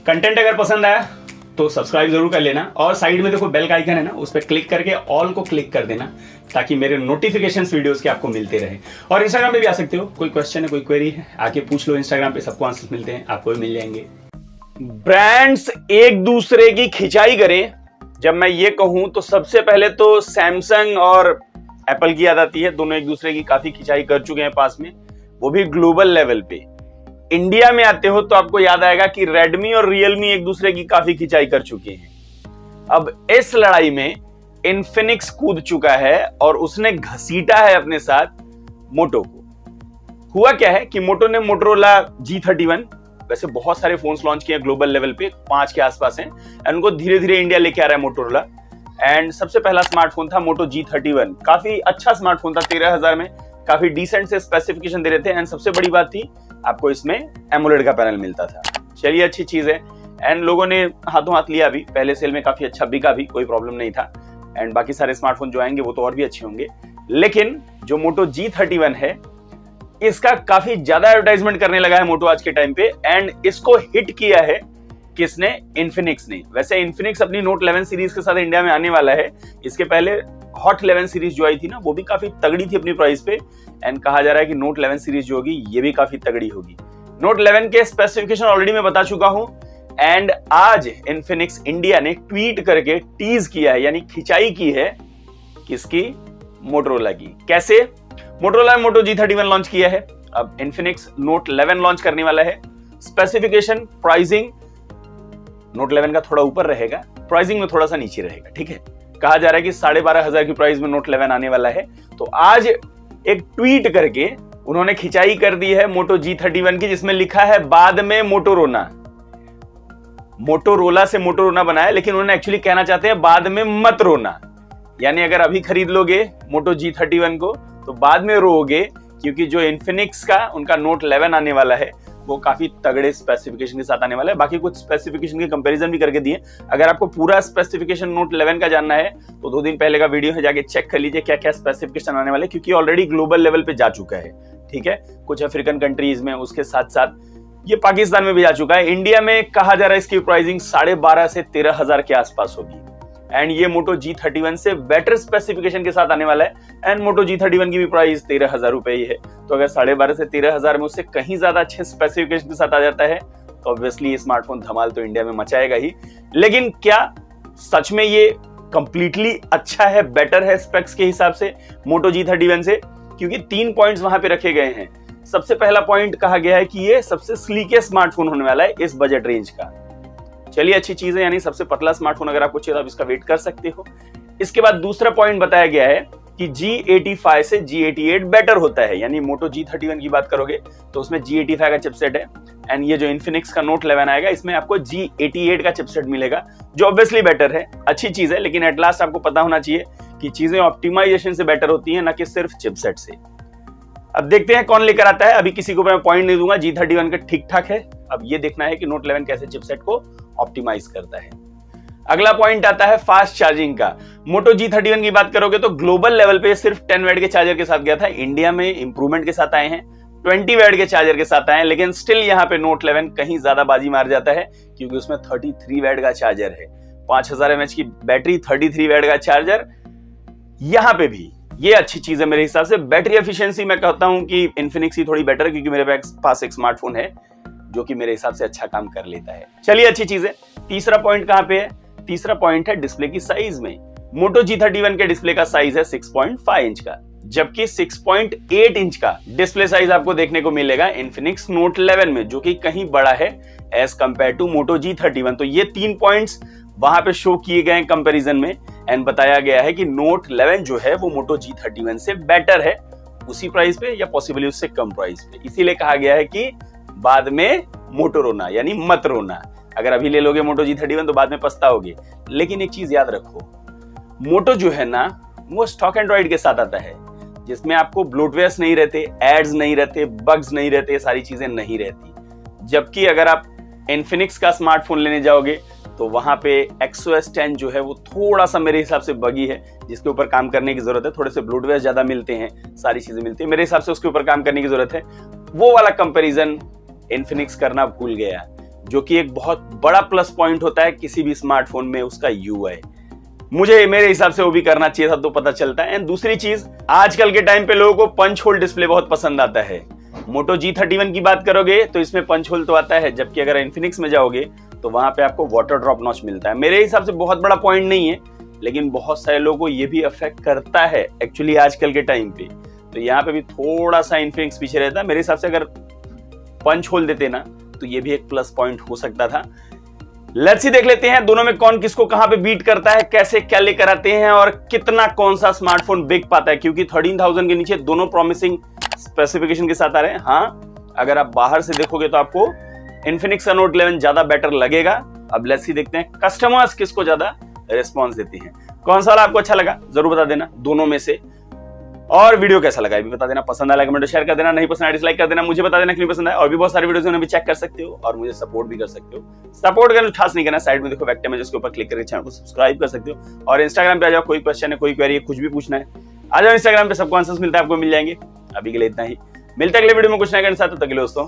Content अगर पसंद आया तो सब्सक्राइब जरूर कर लेना और साइड में देखो बेल का आइकन है ना, उस पर क्लिक करके ऑल को क्लिक कर देना ताकि मेरे नोटिफिकेशंस वीडियोस के आपको मिलते रहे। और इंस्टाग्राम पे भी आ सकते हो, कोई क्वेश्चन है कोई क्वेरी है आके पूछ लो, इंस्टाग्राम पे सबको आंसर मिलते हैं, आपको भी मिल जाएंगे। ब्रांड्स एक दूसरे की खिंचाई करें, जब मैं ये कहूं तो सबसे पहले तो सैमसंग और एप्पल की याद आती है। दोनों एक दूसरे की काफी खिंचाई कर चुके हैं पास में, वो भी ग्लोबल लेवल पे। इंडिया में आते हो तो आपको याद आएगा कि रेडमी और रियलमी एक दूसरे की काफी खिंचाई कर चुके हैं। अब इस लड़ाई में इन्फिनिक्स कूद चुका है और उसने घसीटा है अपने साथ मोटो को। हुआ क्या है कि मोटो ने मोटोरोला G31, वैसे बहुत सारे फोन्स लॉन्च किए ग्लोबल लेवल पे, 5 के आसपास हैं, एंड उनको धीरे धीरे इंडिया लेके आ रहा है मोटोरोला। एंड सबसे पहला स्मार्टफोन था मोटो G31, काफी अच्छा स्मार्टफोन था, 13,000 में काफी डिसेंट से स्पेसिफिकेशन दे रहे थे। एंड सबसे बड़ी बात थी आपको इसमें एमोलेड का पैनल मिलता था। चलिए अच्छी चीज है, एंड लोगों ने हाथों हाथ लिया भी, पहले सेल में काफी अच्छा बिका भी, कोई प्रॉब्लम नहीं था। एंड बाकी सारे स्मार्टफोन जो आएंगे वो तो और भी अच्छे होंगे, लेकिन जो मोटो G31 है इसका काफी ज्यादा एडवर्टाइजमेंट करने लगा है मोटो आज के टाइम पे। एंड इसको हिट किया है किसने? इन्फिनिक्स ने। वैसे इन्फिनिक्स अपनी नोट 11 सीरीज के साथ इंडिया में आने वाला है। इसके पहले हॉट 11 सीरीज जो आई थी ना, वो भी काफी तगड़ी थी अपनी प्राइस पे, एंड कहा जा रहा है कि नोट 11 सीरीज जो होगी ये भी काफी तगड़ी होगी। नोट 11 के स्पेसिफिकेशन ऑलरेडी मैं बता चुका हूं, एंड आज इन्फिनिक्स इंडिया ने ट्वीट करके टीज किया है, यानी खिंचाई की है किसकी? मोटोरोला की। कैसे? मोटोरोला ने मोटो G31 लॉन्च किया है, अब इन्फिनिक्स नोट 11 लॉन्च करने वाला है। स्पेसिफिकेशन, प्राइसिंग नोट 11 का थोड़ा ऊपर रहेगा, प्राइसिंग में थोड़ा सा नीचे रहेगा, ठीक है। कहा जा रहा है कि 12,500 की प्राइस में नोट 11 आने वाला है। तो आज एक ट्वीट करके उन्होंने खिंचाई कर दी है मोटो G31 की, जिसमें लिखा है बाद में मोटोरोला। मोटोरोला से मोटोरोला बनाया, लेकिन उन्होंने एक्चुअली कहना चाहते हैं बाद में मत रोना, यानी अगर अभी खरीद लोगे मोटो G31 को तो बाद में रोओगे, क्योंकि जो इन्फिनिक्स का उनका नोट 11 आने वाला है वो काफी तगड़े स्पेसिफिकेशन के साथ आने वाला है। बाकी कुछ स्पेसिफिकेशन के कंपैरिजन भी करके दिए। अगर आपको पूरा स्पेसिफिकेशन नोट 11 का जानना है तो 2 दिन पहले का वीडियो है, जाके चेक कर लीजिए क्या क्या स्पेसिफिकेशन आने वाले, क्योंकि ऑलरेडी ग्लोबल लेवल पे जा चुका है, ठीक है। कुछ अफ्रीकन कंट्रीज में, उसके साथ साथ ये पाकिस्तान में भी जा चुका है। इंडिया में कहा जा रहा है इसकी प्राइसिंग 12,500 से 13,000 के आसपास होगी। एंड ये मोटो G31 से बेटर स्पेसिफिकेशन के साथ आने वाला है। एंड मोटो G31 की भी प्राइस 13,000 रुपए ही है। तो अगर 12,500 से 13,000 में उससे कहीं ज्यादा अच्छे स्पेसिफिकेशन के साथ आ जाता है तो ऑब्वियसली ये स्मार्टफोन धमाल तो इंडिया में मचाएगा ही। लेकिन क्या सच में ये कंप्लीटली अच्छा है, बेटर है स्पेक्स के हिसाब से मोटो G31 से? क्योंकि 3 पॉइंट्स वहां पे रखे गए हैं। सबसे पहला पॉइंट कहा गया है कि ये सबसे स्लीकेस्ट स्मार्टफोन होने वाला है इस बजट रेंज का। चलिए अच्छी चीज है, यानी सबसे पतला स्मार्टफोन अगर आपको चाहिए तो आप इसका वेट कर सकते हो। इसके बाद दूसरा पॉइंट बताया गया है कि G85 से G88 बेटर होता है, यानी मोटो G31 की बात करोगे तो उसमें G85 का चिपसेट है, एंड ये जो इन्फिनिक्स का नोट 11 आएगा इसमें आपको G88 का चिपसेट मिलेगा, जो ऑब्वियसली बेटर है, अच्छी चीज है। लेकिन एट लास्ट आपको पता होना चाहिए कि चीजें ऑप्टिमाइजेशन से बेटर होती है, ना कि सिर्फ चिपसेट से। अब देखते हैं कौन लेकर आता है। अभी किसी को मैं पॉइंट नहीं दूंगा, G31 का ठीक ठाक है, अब ये देखना है कि नोट 11 कैसे चिपसेट को ऑप्टिमाइज करता है। अगला पॉइंट आता है फास्ट चार्जिंग का। मोटो G31 की बात करोगे तो ग्लोबल लेवल पे सिर्फ 10 वॉट के चार्जर के साथ गया था, इंडिया में इंप्रूवमेंट के साथ आए हैं, 20 वॉट के चार्जर के साथ आए हैं। लेकिन स्टिल यहाँ पे नोट 11 कहीं ज्यादा बाजी मार जाता है, क्योंकि उसमें 33 वॉट का चार्जर है, 5000 mAh की बैटरी, 33 वॉट का चार्जर। यहाँ पे भी ये अच्छी चीज है मेरे हिसाब से। बैटरी एफिशिएंसी मैं कहता हूं कि इन्फिनिक्स ही थोड़ी बेटर है, क्योंकि मेरे पास एक स्मार्टफोन है जो कि मेरे हिसाब से अच्छा काम कर लेता है। चलिए अच्छी चीज है। तीसरा पॉइंट कहां पे है? तीसरा पॉइंट है डिस्प्ले की साइज में। मोटो G31 के डिस्प्ले का साइज है 6.5 इंच का, जबकि 6.8 इंच का डिस्प्ले साइज आपको देखने को मिलेगा इन्फिनिक्स नोट 11 में, जो कि कहीं बड़ा है as compare to motto G31। तो ये 3 पॉइंट्स वहां पे शो किए गए कंपैरिजन में, एंड बताया गया है कि नोट 11 जो है वो मोटो G31 से बेटर है, उसी प्राइस पे या पॉसिबली उससे कम प्राइस पे। इसीलिए कहा गया है कि बाद में मोटोरोला, यानी मत रोना। अगर अभी ले लोगे मोटो G31 तो बाद में पछताओगे। लेकिन एक चीज याद रखो, मोटो जो है ना वो स्टॉक एंड्रॉइड के साथ आता है, जिसमें आपको ब्लोटवेयर्स नहीं रहते, एड्स नहीं रहते, बग्स नहीं रहते, सारी चीजें नहीं रहती। जबकि अगर आप इन्फिनिक्स का स्मार्टफोन लेने जाओगे तो वहां पे XOS 10 जो है वो थोड़ा सा मेरे हिसाब से बगी है, जिसके ऊपर काम करने की जरूरत है। थोड़े से ब्लोटवेयर ज्यादा मिलते हैं, सारी चीजें मिलती है, मेरे हिसाब से उसके ऊपर काम करने की जरूरत है। वो वाला कंपैरिजन इन्फिनिक्स करना भूल गया। जो कि एक बहुत बड़ा प्लस पॉइंट होता है किसी भी स्मार्टफोन में, उसका यूआई। मुझे मेरे हिसाब से वो भी करना चाहिए था, तो पता चलता है। एंड दूसरी चीज, आजकल के टाइम पे लोगों को पंच होल डिस्प्ले बहुत पसंद आता है। मोटो G31 की बात करोगे तो इसमें पंच होल तो आता है, जबकि अगर इन्फिनिक्स में जाओगे तो वहां पे आपको वाटर ड्रॉप नॉच मिलता है। मेरे हिसाब से बहुत बड़ा पॉइंट नहीं है, लेकिन बहुत सारे लोगों को ये भी अफेक्ट करता है एक्चुअली आजकल के टाइम पे। तो यहाँ पे भी थोड़ा सा इन्फिनिक्स पीछे रहता है। मेरे हिसाब से अगर पंच होल देते ना तो ये भी एक प्लस पॉइंट हो सकता था। लेट्स ही देख लेते हैं दोनों में कौन किसको कहां पे बीट करता है, कैसे क्या लेकर आते हैं और कितना कौन सा स्मार्टफोन बिक पाता है, क्योंकि 13,000 के नीचे दोनों प्रॉमिसिंग स्पेसिफिकेशन के साथ आ रहे हैं। हाँ, अगर आप बाहर से देखोगे तो आपको इन्फिनिक्स का नोट 11 ज्यादा बेटर लगेगा। अब लेट्स ही देखते हैं कस्टमर्स किसको ज्यादा रिस्पॉन्स देते हैं। कौन सा वाला आपको अच्छा लगा जरूर बता देना दोनों में से, और वीडियो कैसा लगा ये भी बता देना। पसंद आया कमेंट शेयर कर देना, नहीं पसंद आया डिसलाइक कर देना, मुझे बता देना क्यों पसंद आया। और भी बहुत सारी वीडियोस भी चेक कर सकते हो और मुझे सपोर्ट भी कर सकते हो। सपोर्ट करना खास नहीं करना, साइड में देखो बैक इमेजेस के ऊपर क्लिक करके चैनल को सब्सक्राइब कर सकते हो। और इंस्टाग्राम पे आ जाओ, कोई क्वेश्चन है, कोई क्वेरी है, कुछ भी पूछना है आ जाओ इंस्टाग्राम पे, सबको आंसर्स मिलता है, आपको मिल जाएंगे। अभी के लिए इतना ही, मिलते अगले वीडियो में कुछ नया के साथ, तब तक के लिए दोस्तों